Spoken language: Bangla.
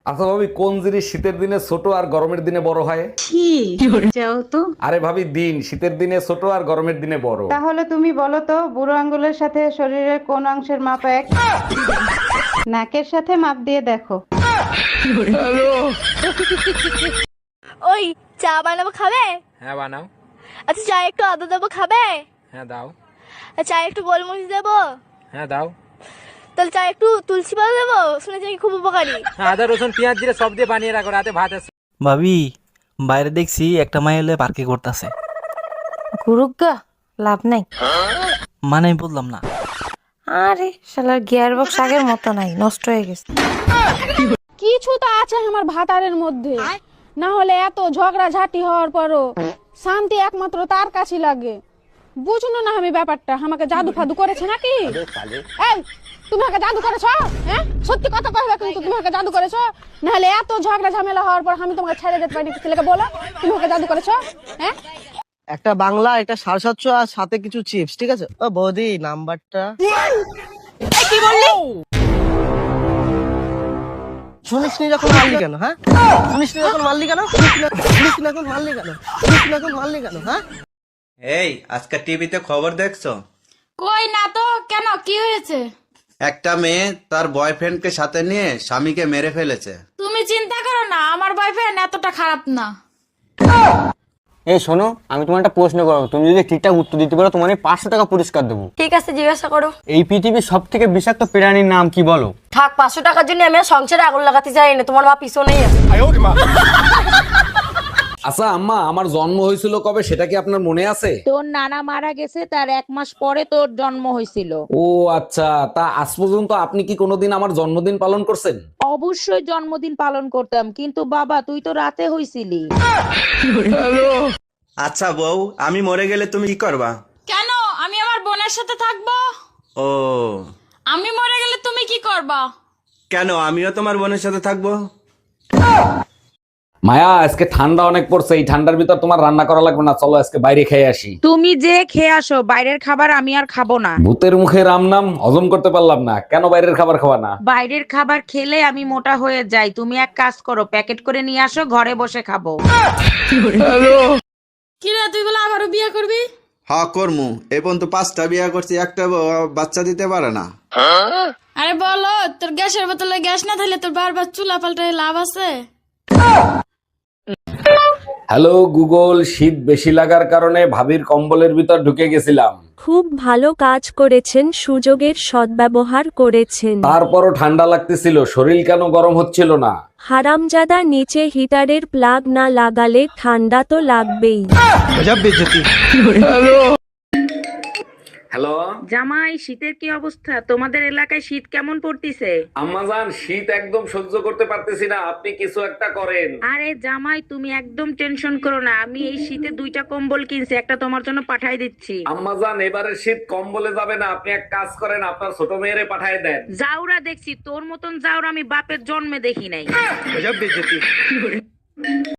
আচ্ছা ভাবি, কোন জিনিস শীতের দিনে ছোট আর গরমের দিনে বড় হয়? কি যাও তো। আরে ভাবি, দিন শীতের দিনে ছোট আর গরমের দিনে বড়। তাহলে তুমি বলো তো বুড়ো আঙ্গুলের সাথে শরীরের কোন অংশের মাপ এক? নাকের সাথে মাপ দিয়ে দেখো। ওই চা বানাবো, খাবে? হ্যাঁ বানাও। আচ্ছা চা একটু আদা দেবো, খাবে? হ্যাঁ দাও। আর চা একটু গোলমরিচ দেবো? হ্যাঁ দাও। তাহলে চা একটু তুলসী পাতা দেবো? শুনেছি নাকি খুব উপকারী। হ্যাঁ, আদা রসুন পেঁয়াজ জিরে সব দিয়ে বানিয়ে রাখো, রাতে ভাত আছে। ভাবি, বাইরে দেখছি একটা মাই হলে পার্কে করতেছে। গুরুগা লাভ নাই। মানে আমি বললাম না। আরে শালার গিয়ার বক্স আগের মতো নাই, নষ্ট হয়ে গেছে। কিছু তো আছে আমার ভাতারের মধ্যে, না হলে এত ঝগড়া ঝাঁটি হওয়ার পরও শান্তি একমাত্র তার কাছে লাগে। বুঝলো না আমি ব্যাপারটা, আমাকে জাদু ফাদু করেছে নাকি? এই তুমি আমাকে জাদু করেছো? হ্যাঁ সত্যি কথা কইবে, কিন্তু তুমি আমাকে জাদু করেছো? না হলে এত ঝগড়া ঝামেলা হওয়ার পর আমি তোমাকে ছেড়ে যেতে পারি? ছেলেকে বলো তুমি আমাকে জাদু করেছো। হ্যাঁ একটা বাংলা, একটা 750 আর সাথে কিছু চিপস, ঠিক আছে? ও বৌদি নাম্বারটা। কি বললি? শুনিসনি যখন মারলি কেন? হ্যাঁ শুনিসনি যখন মারলি কেন? শুনিসনি যখন মারলি কেন? শুনিসনি যখন মারলি কেন? হ্যাঁ এই আজকে টিভিতে খবর দেখছো? কই না তো, কেন কি হয়েছে? একটা মেয়ে তার বয়ফ্রেন্ডকে সাথে নিয়ে স্বামীকে মেরে ফেলেছে। তুমি চিন্তা করো না, আমার বয়ফ্রেন্ড এতটা খারাপ না। এই শোনো, আমি তোমার একটা প্রশ্ন করবো, তুমি যদি ঠিকঠাক উত্তর দিতে পারো তোমার 500 টাকা পুরস্কার দেবো। ঠিক আছে, জিজ্ঞাসা করো। এই পৃথিবীর সব থেকে বিষাক্ত প্রাণীর নাম কি বলো? থাক, 500 টাকার জন্য আমি আর সংসারে আগুন লাগাতে চাই না। তোমার মা পিছনেই আছে। আচ্ছা আম্মা, আমার জন্ম হয়েছিল কবে সেটা কি আপনার মনে আছে? তোর নানা মারা গেছে, তার 1 মাস পরে তোর জন্ম হয়েছিল। ও আচ্ছা, তা আজ পর্যন্ত আপনি কি কোনোদিন আমার জন্মদিন পালন করছেন? অবশ্যই জন্মদিন পালন করতাম, কিন্তু বাবা তুই তো রাতে হইছিলি। আচ্ছা বউ, আমি মরে গেলে তুমি কি করবা? কেন? আমি আমার বোনের সাথে থাকবো। ও আমি মরে গেলে তুমি কি করবা? কেন, আমিও তোমার বোনের সাথে থাকবো। মায়া, আজকে ঠান্ডা অনেক পড়ছে, এই ঠান্ডার ভিতর তোমার রান্না করা লাগবে না, চলো আজকে বাইরে খেয়ে আসি। তুমি যে খেয়ে আসো, বাইরের খাবার আমি আর খাবো না। ভূতের মুখে রাম নাম, হজম করতে পারলাম না, কেন বাইরের খাবার খাওয়া না? বাইরের খাবার খেলে আমি মোটা হয়ে যাই। তুমি এক কাজ করো, প্যাকেট করে নিয়ে আসো, ঘরে বসে খাবো। কি রে, তুই বলে আবারও বিয়ে করবি? হ্যাঁ করমু, এই পর্যন্ত 5টা বিয়ে করছি, একটা বাচ্চা দিতে পারে না। আরে বলো, তোর গ্যাসের বোতলে গ্যাস না থাকলে তোর বারবার চুলা পাল্টায় লাভ আছে? হ্যালো গুগল, শীত বেশি লাগার কারণে ভাবির কম্বলের ভিতর ঢুকে গেছিলাম। খুব ভালো কাজ করেছেন, সুযোগের সদ্ব্যবহার করেছেন। তারপরও ঠান্ডা লাগতেছিল, শরীর কেন গরম হচ্ছিল না? হারামজাদা, নিচে হিটারের প্লাগ না লাগালে ঠান্ডা তো লাগবেই। হ্যালো জামাই, শীতের কি অবস্থা? তোমাদের এলাকায় শীত কেমন পড়তিছে? আম্মাজান, শীত একদম সহ্য করতে পারতেছি না, আপনি কিছু একটা করেন। আরে জামাই, তুমি একদম টেনশন করো না, আমি এই শীতে 2টা কম্বল কিনছি, একটা তোমার জন্য পাঠাই দিচ্ছি। আম্মাজান, এবারে শীত কম্বলে যাবে না, আপনি এক কাজ করেন, আপনার ছোট মেয়েরে পাঠায় দেন। জাউরা দেখছি, তোর মতন জাউরা আমি বাপের জন্মে দেখি নাই।